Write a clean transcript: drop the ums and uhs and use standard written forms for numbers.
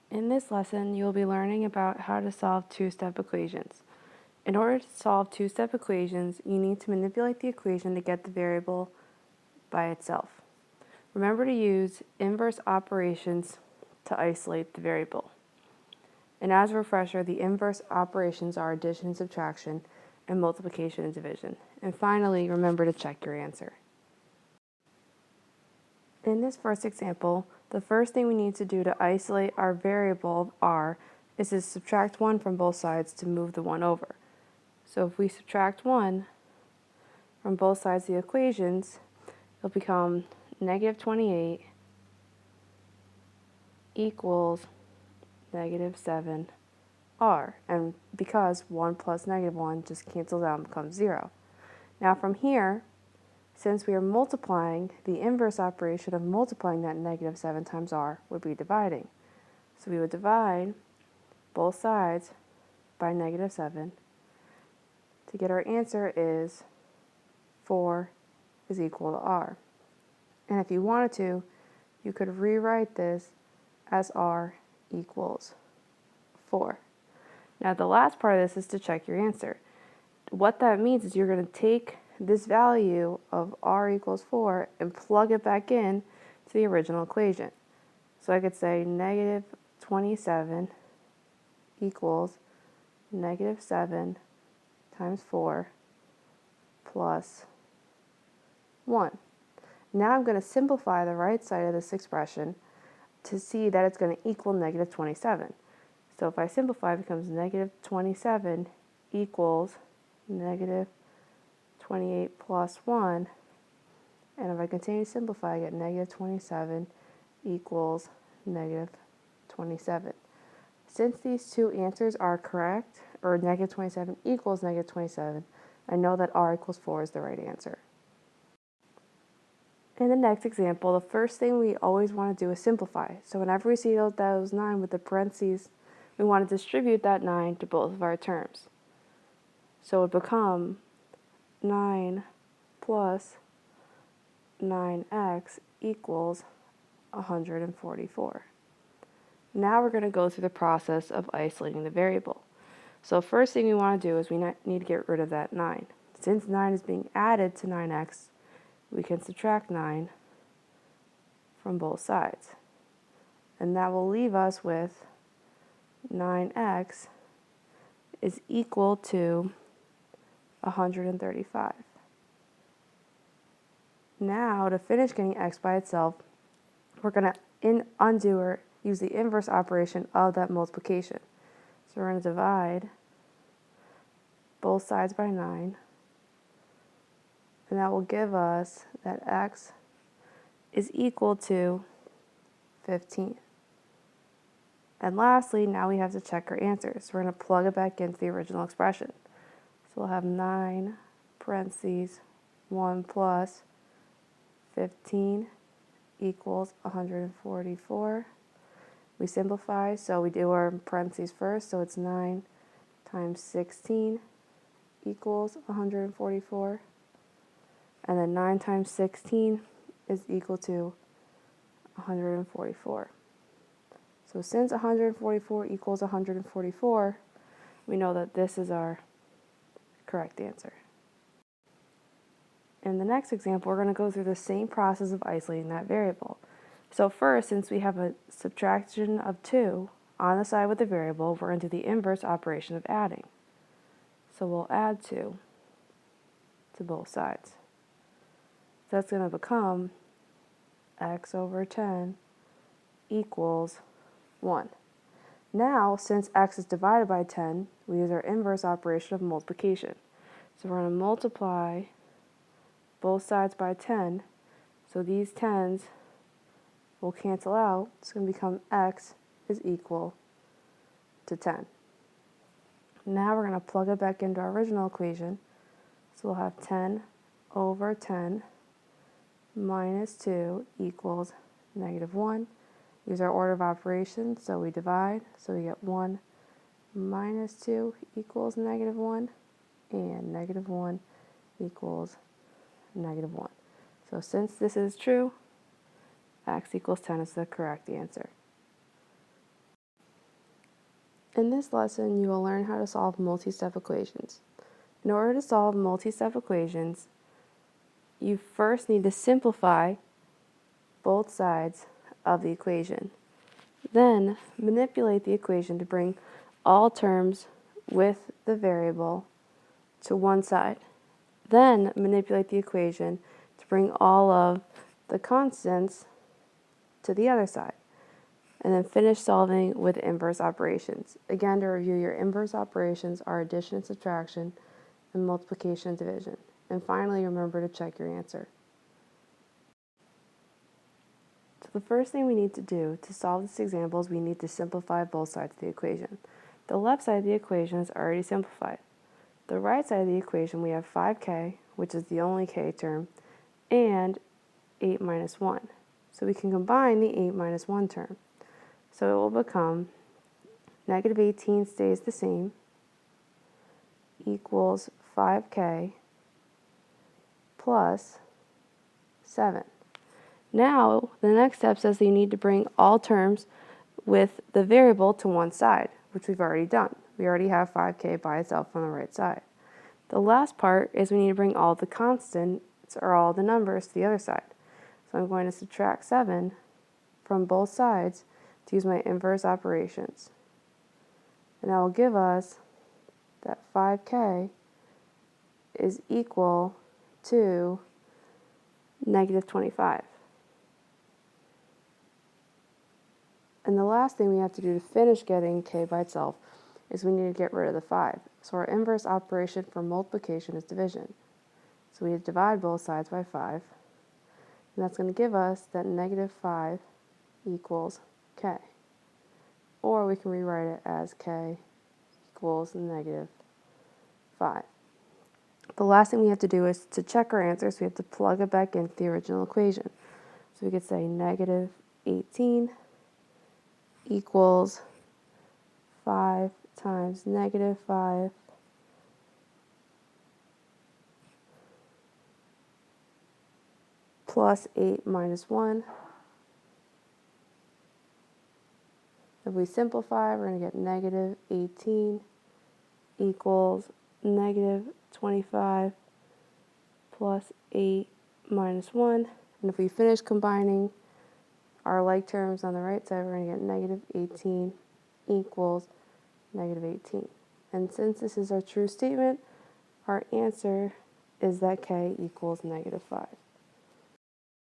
In this lesson, you'll be learning about how to solve two-step equations. In order to solve two-step equations, you need to manipulate the equation to get the variable by itself. Remember to use inverse operations to isolate the variable. And as a refresher, the inverse operations are addition and subtraction and multiplication and division. And finally, remember to check your answer. In this first example, the first thing we need to do to isolate our variable r is to subtract 1 from both sides to move the 1 over. So if we subtract 1 from both sides of the equations, it'll become negative 28 equals negative 7r. And because 1 plus negative 1 just cancels out and becomes 0. Now from here, since we are multiplying, the inverse operation of multiplying that negative 7 times r would be dividing. So we would divide both sides by negative 7 to get our answer is 4 is equal to r. And if you wanted to, you could rewrite this as r equals 4. Now the last part of this is to check your answer. What that means is you're going to take this value of r equals 4 and plug it back in to the original equation. So I could say negative 27 equals negative 7 times 4 plus 1. Now I'm going to simplify the right side of this expression to see that it's going to equal negative 27. So if I simplify, it becomes negative 27 equals negative 28 plus 1. And if I continue to simplify, I get negative 27 equals negative 27. Since these two answers are correct, or negative 27 equals negative 27, I know that r equals 4 is the right answer. In the next example, the first thing we always want to do is simplify. So whenever we see those 9 with the parentheses, we want to distribute that 9 to both of our terms. So it would become 9 plus 9x equals 144. Now we're going to go through the process of isolating the variable. So first thing we want to do is we need to get rid of that 9. Since 9 is being added to 9x, we can subtract 9 from both sides. And that will leave us with 9x is equal to 135. Now, to finish getting x by itself, we're going to undo or use the inverse operation of that multiplication. So we're going to divide both sides by 9, and that will give us that x is equal to 15. And lastly, now we have to check our answers. So we're going to plug it back into the original expression. So we'll have 9 parentheses 1 plus 15 equals 144. We simplify, so we do our parentheses first, so it's 9 times 16 equals 144. And then 9 times 16 is equal to 144. So since 144 equals 144, we know that this is our correct answer. In the next example, we're going to go through the same process of isolating that variable. So first, since we have a subtraction of 2 on the side with the variable, we're going to do the inverse operation of adding. So we'll add 2 to both sides. So that's going to become x over 10 equals 1. Now, since x is divided by 10, we use our inverse operation of multiplication. So we're going to multiply both sides by 10, so these 10s will cancel out. It's going to become x is equal to 10. Now we're going to plug it back into our original equation. So we'll have 10 over 10 minus 2 equals negative 1. Use our order of operations, so we divide. So we get 1 minus 2 equals negative 1, and negative 1 equals negative 1. So since this is true, x equals 10 is the correct answer. In this lesson, you will learn how to solve multi-step equations. In order to solve multi-step equations, you first need to simplify both sides of the equation. Then, manipulate the equation to bring all terms with the variable to one side. Then, manipulate the equation to bring all of the constants to the other side. And then finish solving with inverse operations. Again, to review, your inverse operations are addition and subtraction and multiplication and division. And finally, remember to check your answer. So the first thing we need to do to solve this example is we need to simplify both sides of the equation. The left side of the equation is already simplified. The right side of the equation, we have 5k, which is the only k term, and 8 minus 1. So we can combine the 8 minus 1 term. So it will become negative 18 stays the same, equals 5k plus 7. Now, the next step says that you need to bring all terms with the variable to one side, which we've already done. We already have 5k by itself on the right side. The last part is we need to bring all the constants, or all the numbers, to the other side. So I'm going to subtract 7 from both sides to use my inverse operations. And that will give us that 5k is equal to negative 25. And the last thing we have to do to finish getting k by itself is we need to get rid of the 5. So our inverse operation for multiplication is division. So we divide both sides by 5. And that's going to give us that negative 5 equals k. Or we can rewrite it as k equals negative 5. The last thing we have to do is to check our answer, so we have to plug it back into the original equation. So we could say negative 18 equals 5 times negative 5 plus 8 minus 1. If we simplify, we're going to get negative 18 equals negative 25 plus 8 minus 1. And if we finish combining our like terms on the right side, we're going to get negative 18 equals negative 18. And since this is our true statement, our answer is that k equals negative 5.